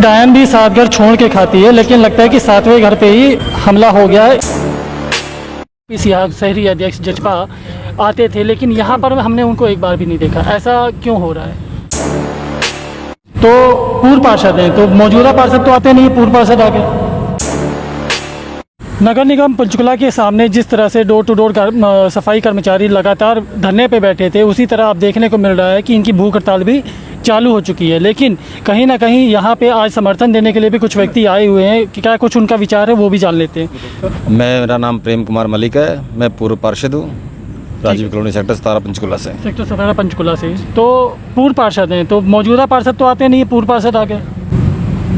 डायन भी 7 घर छोड़ के खाती है, लेकिन लगता है कि 7वें घर पे ही हमला हो गया है। यहाँ शहरी अध्यक्ष जजपा आते थे, लेकिन यहाँ पर हमने उनको एक बार भी नहीं देखा। ऐसा क्यों हो रहा है? तो पूर्व पार्षद हैं, तो मौजूदा पार्षद तो आते नहीं, पूर्व पार्षद आ गए। नगर निगम पंचकुला के सामने जिस तरह से डोर टू डोर सफाई कर्मचारी लगातार धरने पे बैठे थे, उसी तरह अब देखने को मिल रहा है कि इनकी भूख हड़ताल भी चालू हो चुकी है। लेकिन कहीं ना कहीं यहाँ पे आज समर्थन देने के लिए भी कुछ व्यक्ति आए हुए हैं कि क्या कुछ उनका विचार है, वो भी जान लेते हैं। मेरा नाम प्रेम कुमार मलिक है, मैं पूर्व पार्षद हूँ, राजीव कॉलोनी सेक्टर 17 पंचकुला से। सेक्टर 17 पंचकुला से। तो पूर्व पार्षद हैं, तो मौजूदा पार्षद तो आते नहीं, पूर्व पार्षद आ गए।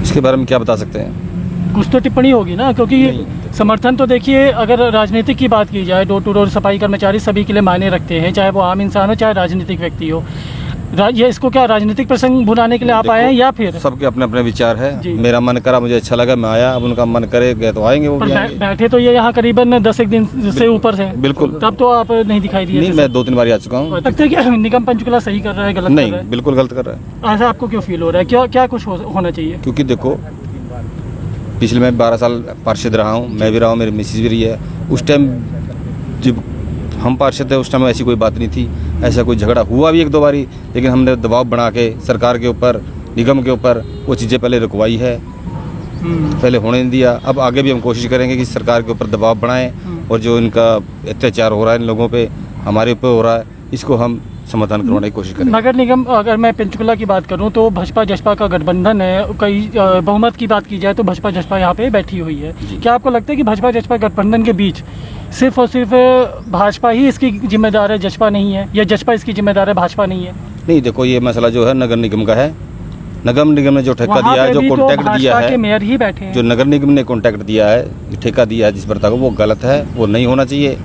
इसके बारे में क्या बता सकते हैं? कुछ तो टिप्पणी होगी ना, क्योंकि समर्थन तो देखिए, अगर राजनीतिक की बात की जाए, डोर टू डोर सफाई कर्मचारी सभी के लिए मायने रखते हैं, चाहे वो आम इंसान हो चाहे राजनीतिक व्यक्ति हो। ये इसको क्या राजनीतिक प्रसंग भुनाने के लिए आप आए हैं या फिर? सबके अपने अपने विचार है। मेरा मन करा, मुझे अच्छा लगा, मैं आया। अब उनका मन करे गए तो आएंगे वो भी आएंगे। बैठे तो ये यहाँ करीबन 10 दिन से ऊपर से। बिल्कुल। तब तो आप नहीं दिखाई दिए? नहीं, मैं 2-3 बार आ चुका हूँ। लगता है कि निगम पंचकुला सही कर रहा है, गलत नहीं, कर रहा है? बिल्कुल गलत कर रहा है। ऐसा आपको क्यों फील हो रहा है? क्या कुछ होना चाहिए? क्योंकि देखो, पिछले मैं 12 साल पार्षद रहा हूँ, मैं भी रहा हूँ, मेरी मिसेज भी रही है। उस टाइम जब हम पार्षद थे, उस टाइम ऐसी कोई बात नहीं थी, ऐसा कोई झगड़ा हुआ भी 1-2 बारी, लेकिन हमने दबाव बना के सरकार के ऊपर, निगम के ऊपर वो चीज़ें पहले रुकवाई है, पहले होने नहीं दिया। अब आगे भी हम कोशिश करेंगे कि सरकार के ऊपर दबाव बनाएं, और जो इनका अत्याचार हो रहा है इन लोगों पे, हमारे ऊपर हो रहा है, इसको हम समाधान करवाने की कोशिश करें। नगर निगम, अगर मैं पंचकुला की बात करूं तो भाजपा जसपा का गठबंधन है। कई बहुमत की बात की जाए तो भाजपा जसपा यहाँ पे बैठी हुई है। क्या आपको लगता है कि भाजपा जसपा गठबंधन के बीच सिर्फ और सिर्फ भाजपा ही इसकी जिम्मेदार है, जसपा नहीं है, या जसपा इसकी जिम्मेदार है, भाजपा नहीं है? नहीं, देखो, ये मसला जो है नगर निगम का है। नगर निगम ने जो ठेका दिया है, जो कॉन्ट्रैक्ट दिया है, मेयर ही बैठे हैं। जो नगर निगम ने कॉन्ट्रैक्ट दिया है, ठेका दिया है जिस प्रकार का, वो गलत है, वो नहीं होना चाहिए।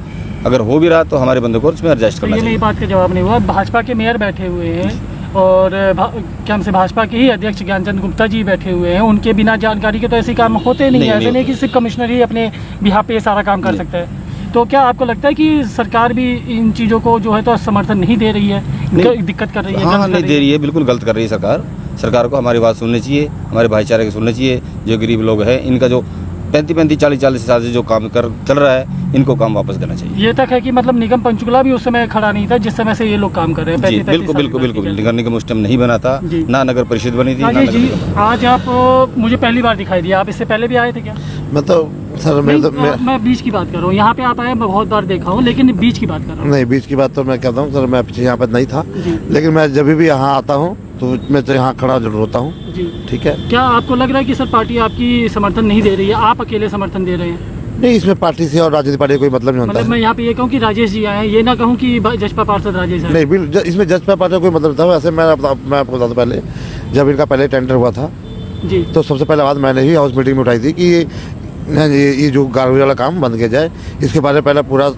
अगर हो भी रहा तो हमारे बंदे को उसमें एडजस्ट करना चाहिए। ये बात का जवाब नहीं हुआ। भाजपा के मेयर बैठे हुए हैं और क्या हमसे भाजपा के ही अध्यक्ष ज्ञानचंद गुप्ता जी बैठे हुए हैं। उनके बिना जानकारी के तो ऐसे काम होते नहीं है। ऐसे नहीं कि सिर्फ कमिश्नर ही अपने बिहाफ पे सारा काम कर सकता है। तो क्या आपको लगता है कि सरकार भी इन चीज़ों को जो है तो समर्थन नहीं दे रही है, दिक्कत कर रही है? हाँ, नहीं दे रही है, बिल्कुल गलत कर रही है सरकार। सरकार को हमारी बात सुननी चाहिए, हमारे भाईचारे की सुननी चाहिए। जो गरीब लोग हैं, इनका जो 35-40 साल से जो काम चल रहा है, इनको काम वापस देना चाहिए। ये तक है कि मतलब निगम पंचकुला भी उस समय खड़ा नहीं था जिस समय से ये लोग काम कर रहे हैं? बिल्कुल बिल्कुल बिल्कुल। नगर निगम उस टाइम नहीं बना था, ना नगर परिषद बनी थी, ना नगर निगम। आज आप मुझे पहली बार दिखाई दिया, आप इससे पहले भी आए थे क्या? मैं तो सर मैं बीच की बात कर रहा हूँ। यहाँ पे आप आए, मैं बहुत बार देखा हूँ, लेकिन बीच की बात कर रहा हूँ। नहीं, बीच की बात तो मैं कहता हूँ सर, मैं पीछे यहाँ पर नहीं था, लेकिन मैं जब भी यहाँ आता हूँ तो मैं तो यहाँ खड़ा जरूर होता हूँ। ठीक है। क्या आपको लग रहा है कि सर पार्टी आपकी समर्थन नहीं दे रही है, आप अकेले समर्थन दे रहे हैं? नहीं, इसमें पार्टी से और राजनीतिक पार्टी कोई मतलब नहीं होता। मैं यहाँ पे ये कहूँ कि राजेश जी आए हैं, ये ना कहूँ कि जसपा पार्षद राजेश है। नहीं, इसमें जसपा पार्टी का कोई मतलब था। वैसे मैं आपको बता दूँ, पहले जब इनका पहले टेंडर हुआ था जी, तो सबसे पहले बात मैंने ही हाउस मीटिंग में उठाई थी कि ये जो गार्बेज वाला काम बंद किया जाए। इसके बारे में पहले पूरा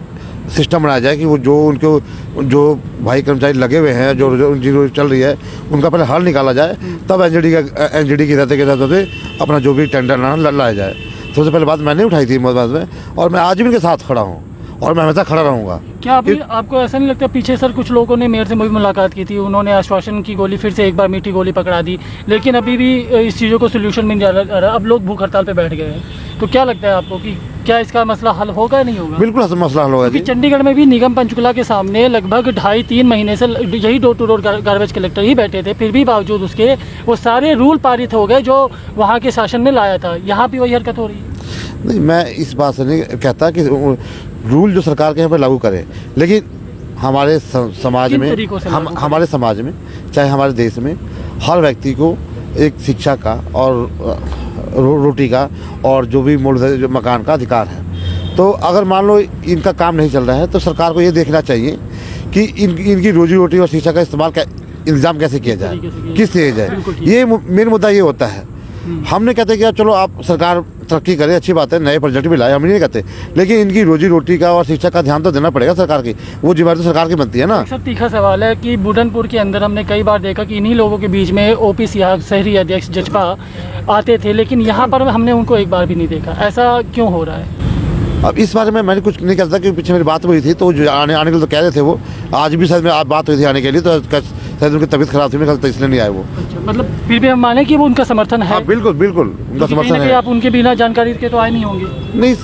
सिस्टम बनाया जाए कि वो जो भाई कर्मचारी लगे हुए हैं, जो चल रही है, उनका पहले हल निकाला जाए, तब एनजीडी की रहते के साथ अपना जो भी टेंडर लाया जाए। सबसे पहले बात मैंने उठाई थी बाद में, और मैं आज भी इनके साथ खड़ा हूँ और मैं हमेशा खड़ा रहूँगा। क्या आपको ऐसा नहीं लगता पीछे सर कुछ लोगों ने मेयर से मुलाकात की थी, उन्होंने आश्वासन की गोली फिर से एक बार मीठी गोली पकड़ा दी, लेकिन अभी भी इस चीज़ों को सोल्यूशन मिल जा रहा? अब लोग भूख हड़ताल पे बैठ गए हैं, तो क्या लगता है आपको कि क्या इसका मसला हल होगा या नहीं होगा? बिल्कुल मसला हल होगा। चंडीगढ़ में भी निगम पंचकुला के सामने लगभग 2.5-3 महीने से यही door to door garbage collector ही बैठे थे, फिर भी बावजूद उसके वो सारे रूल पारित हो गए जो वहाँ के शासन ने लाया था। यहाँ भी वही हरकत हो रही है। नहीं, मैं इस बात से नहीं कहता कि रूल जो सरकार के यहाँ पर लागू करे, लेकिन हमारे समाज में, हमारे समाज में, चाहे हमारे देश में, हर व्यक्ति को एक शिक्षा का और रोटी का और जो भी मूल मकान का अधिकार है। तो अगर मान लो इनका काम नहीं चल रहा है, तो सरकार को ये देखना चाहिए कि इनकी रोजी रोटी और शिक्षा का इंतजाम कैसे किया जाए, किस किया जाए। ये मेन मुद्दा ये होता है। हमने कहते कि चलो आप सरकार तरक्की करे, अच्छी बात है, नए प्रोजेक्ट भी लाए, हम नहीं कहते, लेकिन इनकी रोजी रोटी का और शिक्षा का ध्यान तो देना पड़ेगा सरकार की। वो जिम्मेदारी तो सरकार की बनती है ना। सर तीखा सवाल है कि बुढ़नपुर के अंदर हमने कई बार देखा कि इन्हीं लोगों के बीच में ओपीसी शहरी अध्यक्ष जजपा आते थे, लेकिन यहाँ पर हमने उनको एक बार भी नहीं देखा। ऐसा क्यों हो रहा है? अब इस बारे में मैंने कुछ नहीं कहता, क्योंकि पीछे मेरी बात हुई थी, तो जो आने के लिए तो कह रहे थे वो, आज भी शायद में बात हुई थी आने के लिए, तो शायद उनकी तबीयत खराब थी मेरे ख्याल से, तो इसलिए नहीं आए वो। अच्छा, मतलब फिर भी हम माने कि वो उनका समर्थन है। हाँ बिल्कुल बिल्कुल उनका क्योंकि कहीं समर्थन ना कहीं है। आप उनके बिना जानकारी के तो आए नहीं होंगे। नहीं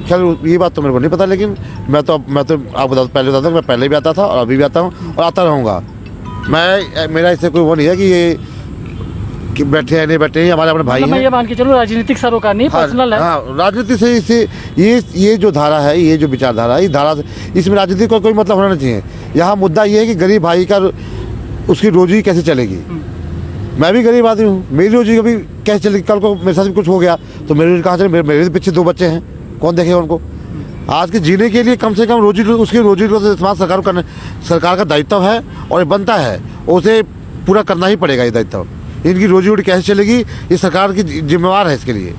खैर ये बात तो मेरे को नहीं पता, लेकिन मैं तो आपको पहले बताता हूँ, मैं पहले भी आता था और अभी भी आता हूँ और आता रहूँगा। मेरा इससे कोई वो नहीं है कि ये कि बैठे हैं नहीं बैठे हैं, हमारे अपने भाई मतलब हैं। मैं ये मान के चलो राजनीतिक सरोकार नहीं, पर्सनल है। हाँ राजनीति से इसे ये जो धारा है, ये जो विचारधारा है, इस धारा से इसमें राजनीति का कोई मतलब होना नहीं चाहिए। यहाँ मुद्दा ये है कि गरीब भाई का उसकी रोजी कैसे चलेगी। मैं भी गरीब आदमी हूँ, मेरी रोजी कभी कैसे चलेगी। कल को मेरे साथ भी कुछ हो गया तो मेरी रोजी कहाँ चलेगी। मेरे पीछे 2 बच्चे हैं, कौन देखेगा उनको। आज के जीने के लिए कम से कम उसकी रोजी का इस्तेमाल सरकार का दायित्व है और बनता है, उसे पूरा करना ही पड़ेगा ये दायित्व। इनकी रोजी रोटी कैसे चलेगी ये सरकार की जिम्मेवार है इसके लिए।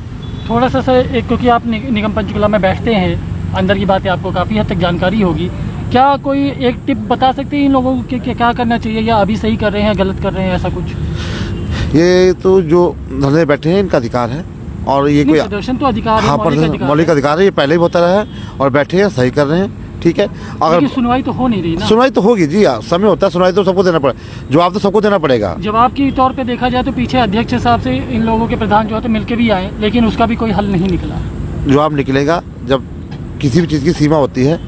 थोड़ा सा सर एक, क्योंकि आप निगम पंचकुला में बैठते हैं, अंदर की बातें आपको काफ़ी हद तक जानकारी होगी, क्या कोई एक टिप बता सकते हैं इन लोगों को कि क्या करना चाहिए, या अभी सही कर रहे हैं गलत कर रहे हैं, ऐसा कुछ? ये तो जो धरने बैठे हैं इनका अधिकार है और ये कोई प्रदर्शन तो अधिकार है, हाँ मौलिक अधिकार है, ये पहले भी होता रहा है और बैठे हैं सही कर रहे हैं, ठीक है। अगर सुनवाई तो हो नहीं रही ना। सुनवाई तो होगी जी, समय होता है, सुनवाई तो सबको देना पड़ेगा, जवाब तो सबको देना पड़ेगा। जवाब के तौर पे देखा जाए तो पीछे अध्यक्ष साहब से इन लोगों के प्रधान जो है तो मिलके भी आए, लेकिन उसका भी कोई हल नहीं निकला। जवाब निकलेगा जब किसी भी चीज़ की सीमा होती है,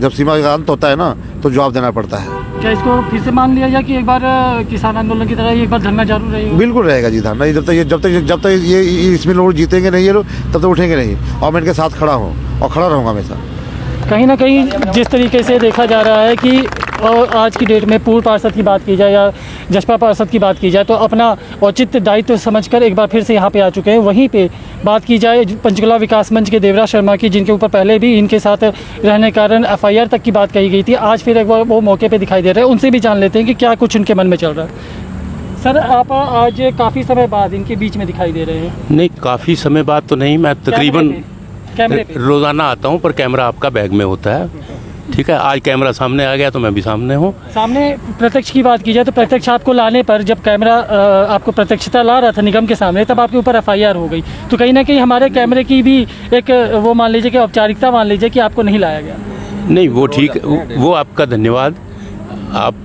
जब सीमा का अंत होता है ना तो जवाब देना पड़ता है। क्या इसको फिर से मान लिया जाए कि एक बार किसान आंदोलन की तरह एक बार धरना जरूर रहेगा? बिल्कुल रहेगा जी धरना, जब तक ये इसमें लोग जीतेंगे नहीं, ये लोग तब तक उठेंगे नहीं, और मैं इनके साथ खड़ा हूँ और खड़ा रहूँगा हमेशा। कहीं ना कहीं जिस तरीके से देखा जा रहा है कि आज की डेट में पूर्व पार्षद की बात की जाए या जसपा पार्षद की बात की जाए तो अपना औचित्य दायित्व समझकर एक बार फिर से यहाँ पे आ चुके हैं। वहीं पे बात की जाए पंचकुला विकास मंच के देवराज शर्मा की, जिनके ऊपर पहले भी इनके साथ रहने के कारण FIR तक की बात कही गई थी, आज फिर एक बार वो मौके पे दिखाई दे रहे हैं। उनसे भी जान लेते हैं कि क्या कुछ उनके मन में चल रहा है। सर आप आज काफ़ी समय बाद इनके बीच में दिखाई दे रहे हैं। नहीं, काफ़ी समय बाद तो नहीं, मैं तकरीबन रोज़ाना आता हूँ, पर कैमरा आपका बैग में होता है, ठीक है। आज कैमरा सामने आ गया तो मैं भी सामने हूँ। सामने प्रत्यक्ष की बात की जाए तो प्रत्यक्ष आपको लाने पर जब कैमरा आपको प्रत्यक्षता ला रहा था निगम के सामने, तब आपके ऊपर FIR हो गई, तो कहीं ना कहीं हमारे कैमरे की भी एक वो मान लीजिए कि औपचारिकता मान लीजिए कि आपको नहीं लाया गया। नहीं वो ठीक, वो आपका धन्यवाद, आप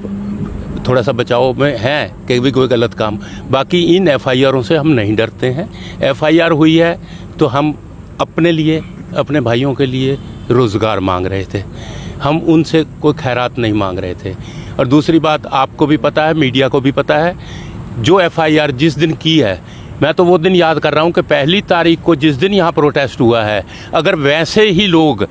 थोड़ा सा बचाव में हैं कि भी कोई गलत काम। बाकी इन FIRों से हम नहीं डरते हैं। FIR हुई है तो हम अपने लिए, अपने भाइयों के लिए रोज़गार मांग रहे थे, हम उनसे कोई खैरात नहीं मांग रहे थे। और दूसरी बात आपको भी पता है, मीडिया को भी पता है, जो FIR जिस दिन की है, मैं तो वो दिन याद कर रहा हूँ कि 1 तारीख को जिस दिन यहाँ प्रोटेस्ट हुआ है, अगर वैसे ही लोग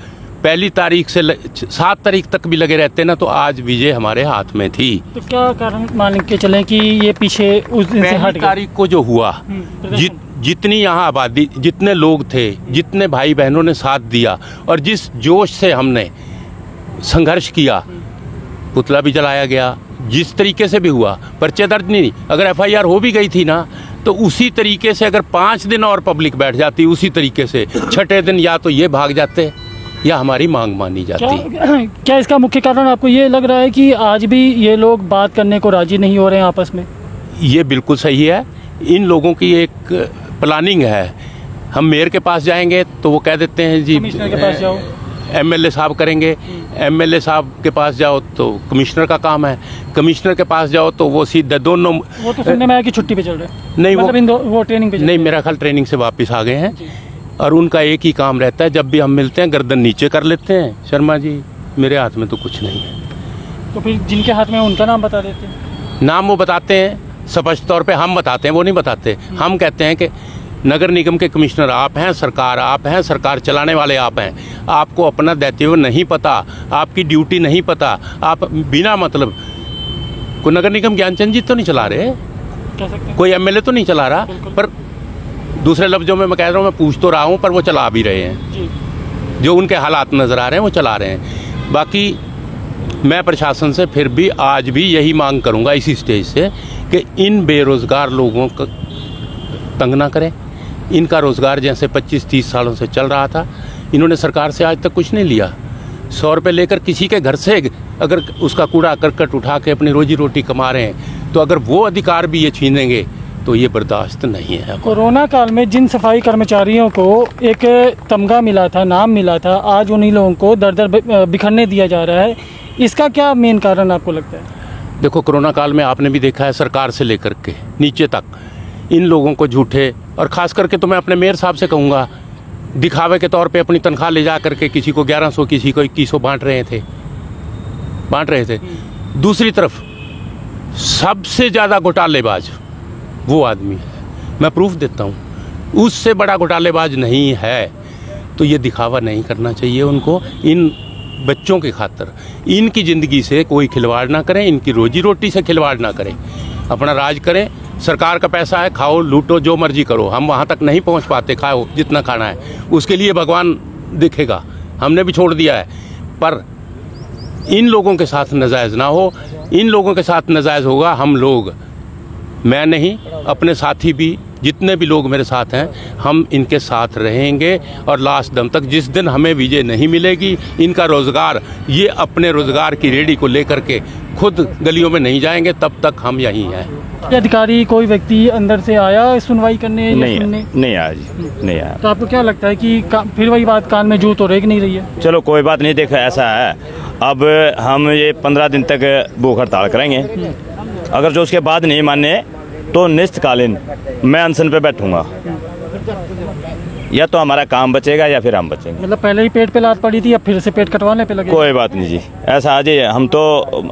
1 तारीख से 7 तारीख तक भी लगे रहते ना तो आज विजय हमारे हाथ में थी। तो क्या कारण मान के चलें कि ये पीछे उस दिन से हट 1 तारीख को जो हुआ, जितनी यहाँ आबादी, जितने लोग थे, जितने भाई बहनों ने साथ दिया और जिस जोश से हमने संघर्ष किया, पुतला भी जलाया गया, जिस तरीके से भी हुआ, पर्चे दर्ज नहीं। अगर FIR हो भी गई थी ना तो उसी तरीके से अगर 5 दिन और पब्लिक बैठ जाती उसी तरीके से, 6ठे दिन या तो ये भाग जाते या हमारी मांग मानी जाती। क्या इसका मुख्य कारण आपको ये लग रहा है कि आज भी ये लोग बात करने को राजी नहीं हो रहे हैं आपस में? ये बिल्कुल सही है, इन लोगों की एक प्लानिंग है। हम मेयर के पास जाएंगे तो वो कह देते हैं जी कमिश्नर के पास जाओ, MLA साहब करेंगे, MLA साहब के पास जाओ तो कमिश्नर का काम है, कमिश्नर के पास जाओ तो वो सीधे दोनों। वो तो सुनने में आया कि छुट्टी पे चल रहे हैं। नहीं मतलब वो ट्रेनिंग पे नहीं, मेरा ख्याल ट्रेनिंग से वापस आ गए हैं और उनका एक ही काम रहता है, जब भी हम मिलते हैं गर्दन नीचे कर लेते हैं, शर्मा जी मेरे हाथ में तो कुछ नहीं है। तो फिर जिनके हाथ में उनका नाम बता देते हैं? नाम वो बताते हैं स्पष्ट तौर पे, हम बताते हैं, वो नहीं बताते। हम कहते हैं कि नगर निगम के कमिश्नर आप हैं, सरकार आप हैं, सरकार चलाने वाले आप हैं, आपको अपना दायित्व नहीं पता, आपकी ड्यूटी नहीं पता, आप बिना मतलब कोई नगर निगम ज्ञानचंद जी तो नहीं चला रहे, कह सकते हैं कोई MLA तो नहीं चला रहा, पर दूसरे लफ्जों में मैं कह रहा हूँ, मैं पूछ तो रहा हूँ पर वो चला भी रहे हैं जी। जो उनके हालात नज़र आ रहे हैं वो चला रहे हैं। बाकी मैं प्रशासन से फिर भी आज भी यही मांग करूँगा इसी स्टेज से कि इन बेरोज़गार लोगों को तंग ना करें। इनका रोज़गार जैसे 25-30 सालों से चल रहा था, इन्होंने सरकार से आज तक कुछ नहीं लिया। 100 रुपये लेकर किसी के घर से अगर उसका कूड़ा करकट उठा के अपनी रोजी रोटी कमा रहे हैं, तो अगर वो अधिकार भी ये छीनेंगे तो ये बर्दाश्त नहीं है। कोरोना काल में जिन सफाई कर्मचारियों को एक तमगा मिला था, नाम मिला था, आज उन्हीं लोगों को दर दर बिखरने दिया जा रहा है, इसका क्या मेन कारण आपको लगता है? देखो कोरोना काल में आपने भी देखा है, सरकार से लेकर के नीचे तक इन लोगों को झूठे, और ख़ास करके तो मैं अपने मेयर साहब से कहूँगा, दिखावे के तौर पे अपनी तनख्वाह ले जा करके किसी को 1100 किसी को 2100 बांट रहे थे। दूसरी तरफ सबसे ज़्यादा घोटालेबाज वो आदमी है, मैं प्रूफ देता हूँ, उससे बड़ा घोटालेबाज नहीं है। तो ये दिखावा नहीं करना चाहिए उनको। इन बच्चों की खातर इनकी ज़िंदगी से कोई खिलवाड़ ना करें, इनकी रोजी रोटी से खिलवाड़ ना करें, अपना राज करें। सरकार का पैसा है, खाओ लूटो जो मर्जी करो, हम वहाँ तक नहीं पहुँच पाते, खाओ जितना खाना है, उसके लिए भगवान दिखेगा, हमने भी छोड़ दिया है। पर इन लोगों के साथ नाजायज़ ना हो, इन लोगों के साथ नाजायज़ होगा हम लोग, मैं नहीं, अपने साथी भी, जितने भी लोग मेरे साथ हैं, हम इनके साथ रहेंगे और लास्ट दम तक। जिस दिन हमें विजय नहीं मिलेगी, इनका रोज़गार, ये अपने रोज़गार की रेडी को लेकर के खुद गलियों में नहीं जाएंगे, तब तक हम यहीं हैं। अधिकारी कोई व्यक्ति अंदर से आया सुनवाई करने? नहीं आया जी, नहीं आया। तो आपको क्या लगता है कि फिर वही बात, कान में जू तो रेग नहीं रही है? चलो कोई बात नहीं, देखो ऐसा है, अब हम ये 15 दिन तक भूख हड़ताल करेंगे, अगर जो उसके बाद नहीं माने तो निश्चितकालीन मैं अनशन पे बैठूंगा, या तो हमारा काम बचेगा या फिर हम बचेंगे। मतलब पहले ही पेट पे लात पड़ी थी, अब फिर से पेट कटवाने पे लगे? कोई बात नहीं जी, ऐसा आज हम तो,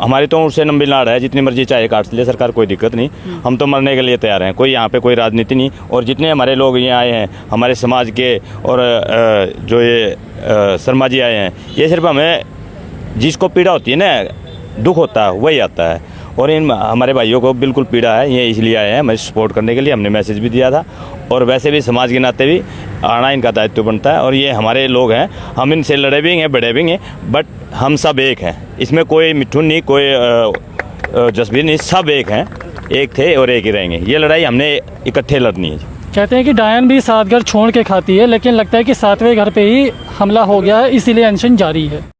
हमारी तो उससे लंबी लाड़ है, जितनी मर्जी चाहे काट ले सरकार, कोई दिक्कत नहीं, हम तो मरने के लिए तैयार हैं, कोई यहाँ पे कोई राजनीति नहीं। और जितने हमारे लोग यहाँ आए हैं हमारे समाज के, और जो ये शर्मा जी आए हैं, ये सिर्फ हमें जिसको पीड़ा होती है ना, दुख होता है, वही आता है, और इन हमारे भाइयों को बिल्कुल पीड़ा है, ये इसलिए आए हैं हमें सपोर्ट करने के लिए। हमने मैसेज भी दिया था, और वैसे भी समाज के नाते भी आना इनका दायित्व बनता है, और ये हमारे लोग हैं, हम इनसे लड़े भी हैं, बड़े भी हैं, बट हम सब एक हैं, इसमें कोई मिठुन नहीं, कोई जसबीर नहीं, सब एक हैं, एक थे और एक ही रहेंगे। ये लड़ाई हमने इकट्ठे लड़नी है। कहते हैं कि डायन भी 7 घर छोड़ के खाती है, लेकिन लगता है कि 7वें घर पे ही हमला हो गया है, इसीलिए अनशन जारी है।